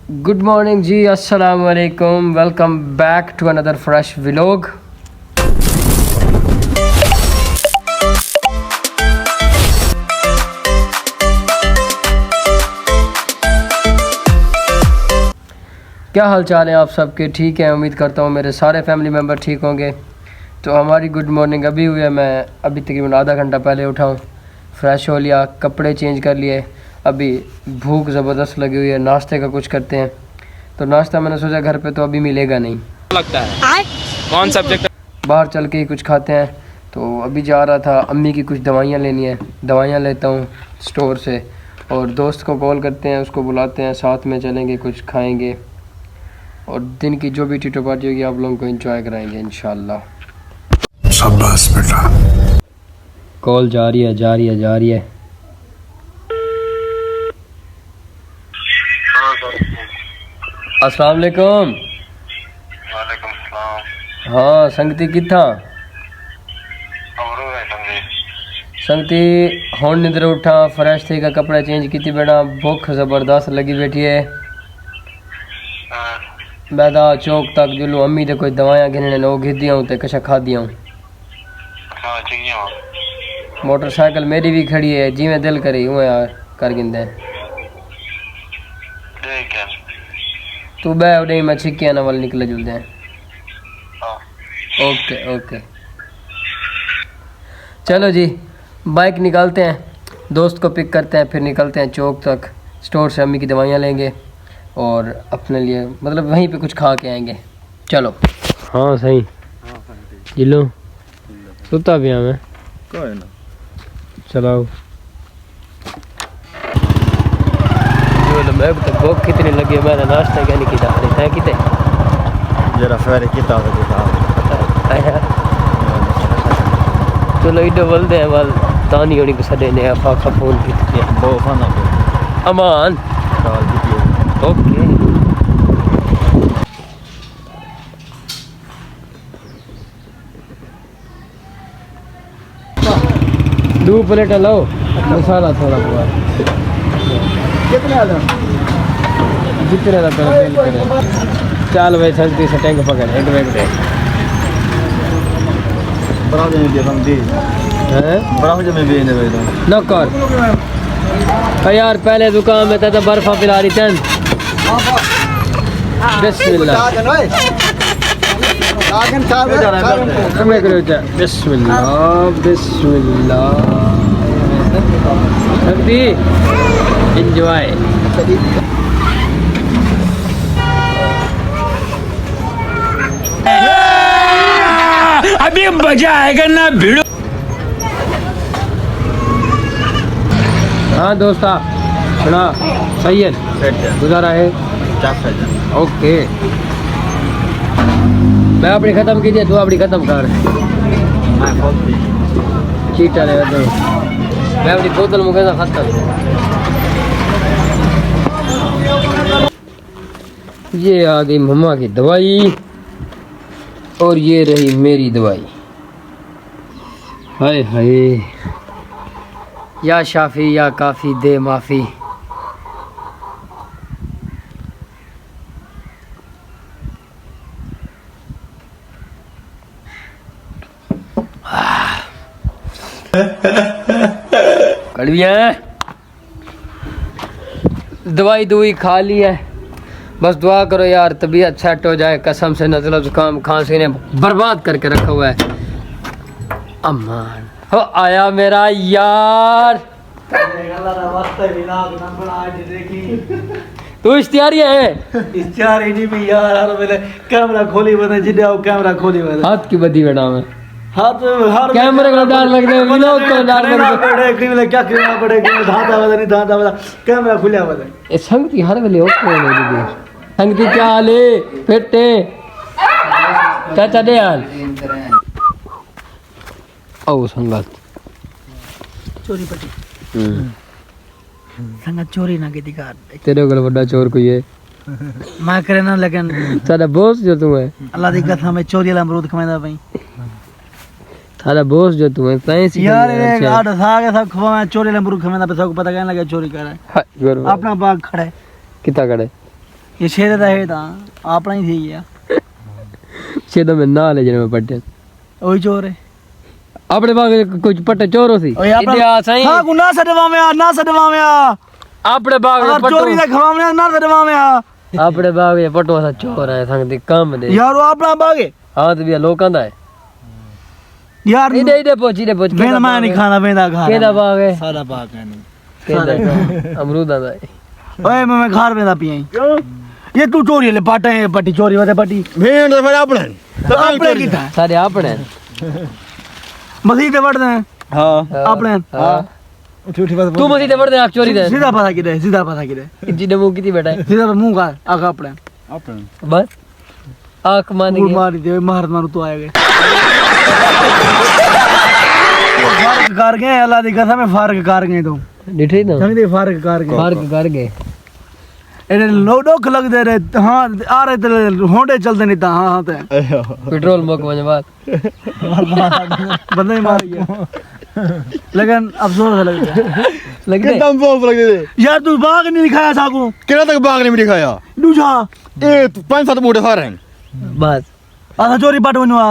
Good morning ji, अस्सलाम वालेकुम। Welcome back to another fresh vlog. क्या हाल चाल है आप सबके? ठीक है, उम्मीद करता हूँ मेरे सारे फैमिली मेम्बर ठीक होंगे। तो हमारी गुड मॉर्निंग अभी हुई है। मैं अभी तकरीबन आधा घंटा पहले उठा हूँ, फ्रेश हो लिया, कपड़े चेंज कर लिए। अभी भूख ज़बरदस्त लगी हुई है, नाश्ते का कुछ करते हैं। तो नाश्ता मैंने सोचा घर पे तो अभी मिलेगा नहीं, लगता है कौन सब्जेक्ट, बाहर चल के ही कुछ खाते हैं। तो अभी जा रहा था, अम्मी की कुछ दवाइयाँ लेनी है, दवाइयाँ लेता हूँ स्टोर से। और दोस्त को कॉल करते हैं, उसको बुलाते हैं, साथ में चलेंगे, कुछ खाएंगे और दिन की जो भी टीटो पार्टी होगी आप लोगों को एंजॉय कराएंगे इंशाल्लाह। शाबाश बेटा। कॉल जा रही है। अस्सलाम वालेकुम। वालेकुम सलाम। हाँ संगती किथा? संगती हुण निंदर उठा, फ्रेश थी का, कपड़ा चेंज की बेटा, भुख जबरदस्त लगी बैठी है। बैदा चौक तक जुलू, अम्मी दे कोई दवाइयाँ गिनने वो घिदी हूँ तो कशा खा दिया हूँ। मोटरसाइकिल मेरी भी खड़ी है, जिमें दिल करी हूँ यार कर गिंदे। तू बह उड़े, मैं छिकिया ना वाल निकले जुलते हैं। ओके चलो जी, बाइक निकालते हैं, दोस्त को पिक करते हैं, फिर निकलते हैं चौक तक। स्टोर से अम्मी की दवाइयाँ लेंगे और अपने लिए मतलब वहीं पे कुछ खा के आएंगे। चलो। हाँ सही जिलो सुता भी मैं कोई ना चलाओ। मैं तो भूख कितनी लगी है, मैंने नाश्ता क्या नहीं किया है किते जरा फेरे किताब चलो इधर बोलते हैं वाल तानी होनी को सदे ने फाका फोन की बहुत खाना अमान दाल की ओके। दो प्लेट लो, मसाला थोड़ा बहुत कितने आ जाओ जितने का पेल करे। चल भाई सस्ती से टैंक पकड़ एक बैग दे बराबर में दे हम दे हैं, बराबर में भी नहीं भाई न कर यार। पहले दुकान में था तो बर्फा पिला रही थी। बिस्मिल्लाह एंजॉय। अभी मजा आएगा ना भिड़ो। हाँ दोस्ता सुना, सही है, गुजारा है। ओके मैं अपनी ख़त्म कीजिए, तू अपनी ख़त्म कर। चीटर है तो मैं अपनी बोतल मुझे ख़त्म। ये आ गई मम्मा की दवाई और ये रही मेरी दवाई। हाय हाय, या शाफी या काफ़ी दे माफ़ी। कड़विया दवाई खा ली है, बस दुआ करो यार तबीयत सेट हो जाए। कसम से नज़ला जुकाम खांसी ने बर्बाद करके रखा हुआ है। अमान हो आया मेरा यार, तू इश्तियारी है इश्तियारी नहीं भी यार, हर वेले कैमरा खोली बने जिड्डा कैमरा खोली बने हाथ की बदी बेटा में हाथ हर कैमरे का डर लगता है, विनोद को डर लगता है। पड़े कि वेले क्या करना पड़े कि धांधा बदे नहीं धांधा बदे कैमरा खुलिया बदे ए संगती हर वेले ओके हो गई। संगती क्या हाल है फिटे चाचा दे हाल ओ संगत चोरी पटी संगत चोरी ना की दिखा तेरे को बड़ा चोर कोई है मैं करे ना, लेकिन सारा बॉस जो तू है, अल्लाह दी कसम में चोरी वाला अमरूद खमेदा भाई थारा बॉस जो तू है कहीं से यार ये आठ साग सब खवा में चोरी वाला अमरूद खमेदा पे सबको पता कहने लगा चोरी कर रहा है। अपना बाग खड़ा है कितना खड़े ये शेर दा है ता अपना ही थी गया शेदा में ना ले जने में पट्टे ओही चोर है अपने बाग कुछ पट्टे चोरो सी ओए अपना इतिहास है हां को ना सदवा में आ ना सदवा में आ अपने बाग में और पट्टो चोरी दा खवा में ना सदवा में आ अपने बाग में पट्टो सा चोर है संग दी काम दे यार वो अपना बाग है हां तो भी लोकां दा है यार इधे पहुंच वेंदा मैं नहीं खाना वेंदा खा केदा बाग है सारा बाग है नहीं केदा अमरूदा दा है ओए मैं घर वेंदा पियाई ये तू चोरी ले पाटा है पट्टी चोरी वाते पट्टी भेड़ तो फिर अपने अपने की था सारे अपने मसीह ते वड़दे हाँ अपने हां उठी बात तू मसी ते पड़दे आख चोरी दे सीधा पता किदे सीधा पता किदे जिने मुंह किती बैठा है सीधा मुंह का आगा अपने अपने बस आंख मान गुड़ गया मारी दे मार मारू तो आएगा फारक कर गए अल्लाह दी कसम है फारक कर गए तो डिठे ना समझ दे फारक कर गए फर्क कर गए एने लोडोक लग दे रे हां आ रहे ते होंडे चलते नहीं ता हां ते पेट्रोल मुक वने बाद बंदे ही मार गया लेकिन अफसोस है लगता लग दे कितना बोल लग दे यार तू बाग नहीं दिखाया साको कितना तक बाग ने दिखाया दूजा ए 5-7 बूटे सारे हैं बस आधा चोरी पट बनवा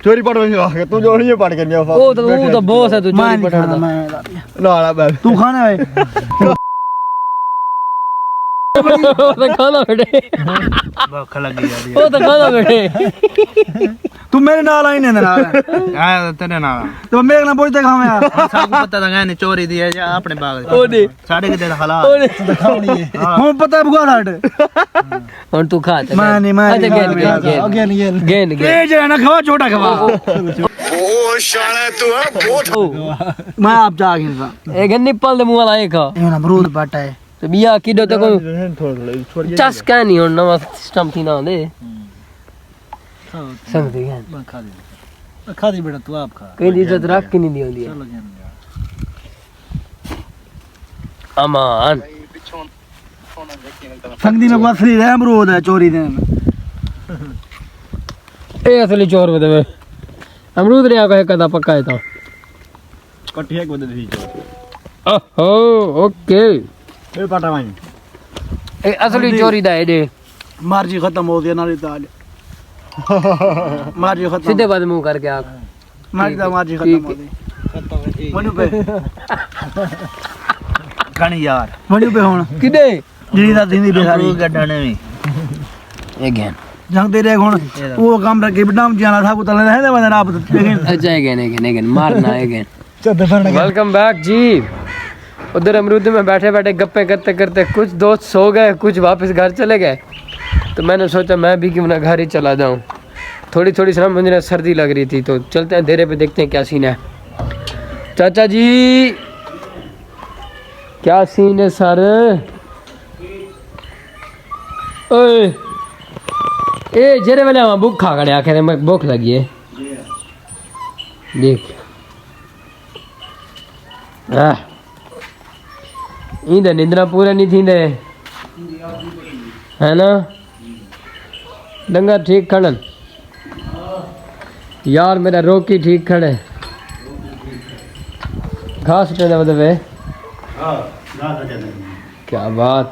चोरी पट में आ तू जो नहीं पट करने वो तो बॉस है तू मैं चोरी नहीं पटाना खाना, मैं ना ना बे तू खाना है वो तो खाना बेटे भूख लगी यार वो तो खाना बेटे तू मेरे नाल आई ने नाल आया तेरे नाल तो मेरे नाल पूछते खावे आ सब पता था ने चोरी दी है या अपने बाग ओ दे साढ़े के दे हालात हूं पता बुगा साड और तू खा मैं नहीं मैं अच्छा गेन गेन गेन ए जे ना खवा छोटा खवा मैं आप जागे सा ए गन्नी पल दे मुंह वाला एक खा ये ना अमरूद बाटा है तो बिया किडो तक थोड़ी चस का नहीं और नवा सिस्टम थी ना दे संग दे गन खा दी बेटा तू आप खा कहीं दी इज्जत रख के नहीं दी होंदी अमान संगदी में बसरी है अमरूद है चोरी दे ए असली चोर बदे वे अमरूद ने आका कदा पक्का है तो कट्ठी एक बदे दी ओहो ओके ए पाटा भाई ए असली चोरी दा है दे मार्जी खत्म हो गया नाली ताल मार्जी खत्म सीधे बाद मुंह करके आख मार्जी खत्म हो गई मनु पे खानी यार मनु पे हुन किदे ਜਿਹੜੀ ਦਾ ਦਿੰਦੀ ਬੇਸਾਰੀ गड्ढाने में अगेन ਜੰਗ ਤੇ ਰਹਿ ਹੁਣ ਉਹ ਕੰਮ ਰੱਖੇ ਬਡਾਮ ਜਾਣਾ था तले रहने वाले आप लेकिन अच्छा अगेन मारना अगेन वेलकम बैक जी उधर अमरूद में बैठे बैठे गप्पे करते करते कुछ दोस्त सो गए कुछ वापस घर चले गए तो मैंने सोचा मैं भी क्यों ना घर ही चला जाऊं थोड़ी थोड़ी सी मुझे सर्दी लग रही थी तो चलते हैं देरे पे देखते हैं क्या सीन है चाचा जी क्या सीन है सर ओए ए जेरे वाले वहाँ भूख खा खड़े आखे मैं भूख लगी है देख इंदे निंद्रा पूरा नहीं थी दे है ना डंगर ठीक खड़न यार मेरा रोकी ठीक खड़े घास उठने मतलब है क्या बात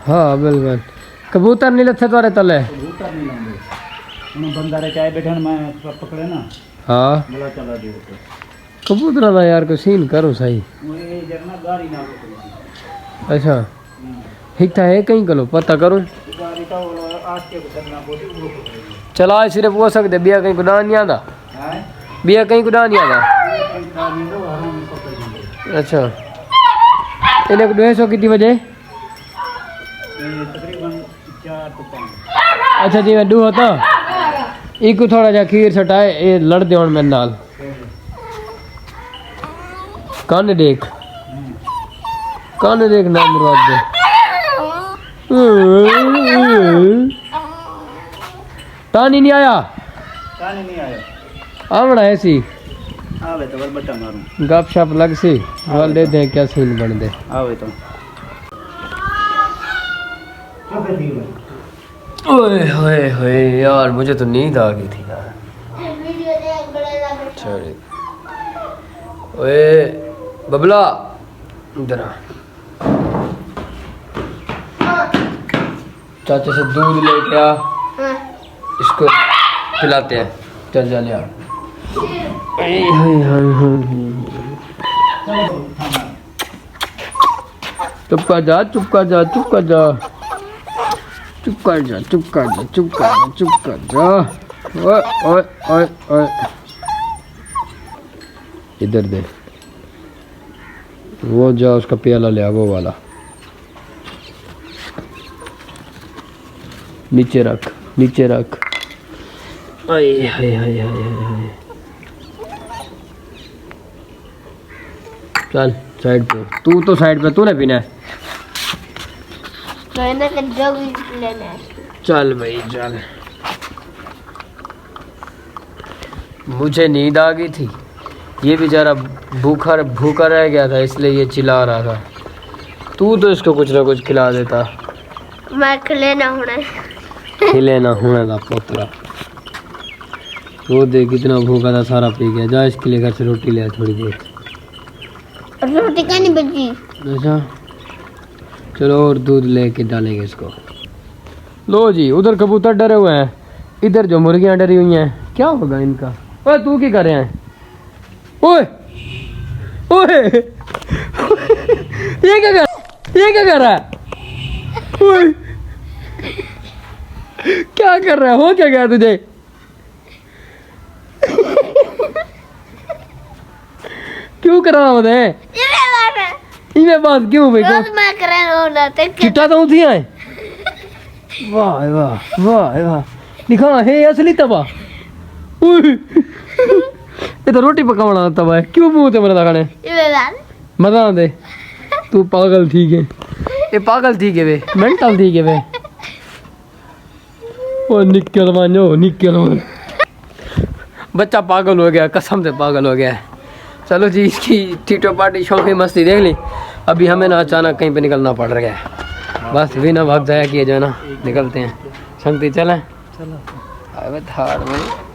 हाँ बिल्कुल कबूतर नहीं लथे तुम्हारे तले बंदा रे चाय बैठन मैं पकड़े ना हाँ बोला चला दे कबूतर का यार को सीन करो सही मुझे जरना गाड़ी ना अच्छा ठीक था है कहीं करो पता करूँ गाड़ी का आज के करना बोली चला सिर्फ वो सकते बिया कहीं गुनाह नहीं आता है बिया कहीं गुनाह नहीं आता अच्छा इन्हें को 200 कितनी बजे तकरीबन 4 to 5 अच्छा जी मैं डू होता एक को थोड़ा जा खीर सटाए ये लड़ दे मेरे नाल कान देख ना मुराद दे तानी नहीं आया काने नहीं आया आवड़ा ऐसी आवे तो बट्टा मारूं गप शप लग सी वाल दे दे क्या सीन बन दे आवे तो ओए होए होए यार मुझे तो नींद आ गई थी यार छोड़ ओए बबला इधर आ चाचा से दूध लेके आ, इसको पिलाते हैं। चल जा ले आ। चुप कर जा, चुप कर जा, चुप कर जा, चुप कर जा, चुप कर जा, चुप कर जा, चुप कर जा। ओए ओए ओए ओए, इधर दे, वो जा उसका प्याला ले आ, वो वाला नीचे रख, नीचे रख। आए हाय हाय हाय हाय। चल साइड पे, तू तो साइड पे, तूने पीना है। मैंने का जग लेना है। चल भाई चल। मुझे नींद आ गई थी, ये बेचारा भूखा भूखा रह गया था, इसलिए ये चिल्ला रहा था। तू तो इसको कुछ ना कुछ खिला देता। मैं खिलेना होना खिलेना होना था पोतरा। वो देख कितना भूखा था, सारा पी गया। जा इसके लिए घर से रोटी ले आ थोड़ी बहुत। रोटी का नहीं बची। अच्छा चलो, और दूध लेके डालेंगे इसको। लो जी, उधर कबूतर डरे हुए हैं, इधर जो मुर्गियां डरी हुई हैं। क्या होगा इनका? ओए तू क्या कर रहे हैं? ओए ओए ये क्या कर रहा है? ओए क्या कर रहा है? हो क्या गया तुझे? क्यों कर रहा मुझे? इन्हें बात क्यों भाई? रोज मैं करना होना ते चिट्टा तो उठी है। वाह वाह वाह वाह, दिखा है असली तवा। ये तो रोटी पकाना तवा है। क्यों मुंह ते मरदा खाने? मजा दे। तू पागल ठीक है, ये पागल ठीक है वे, मेंटल ठीक है वे। ओ निकल मानो, निकल मान। बच्चा पागल हो गया, कसम से पागल हो गया है। चलो जी, इसकी टीटो पार्टी शौकी मस्ती देख ली। अभी हमें ना अचानक कहीं पे निकलना पड़ रहा है, बस बिना वक्त जाया किए जो है ना निकलते हैं। शक्ति चलें, चलो थार में।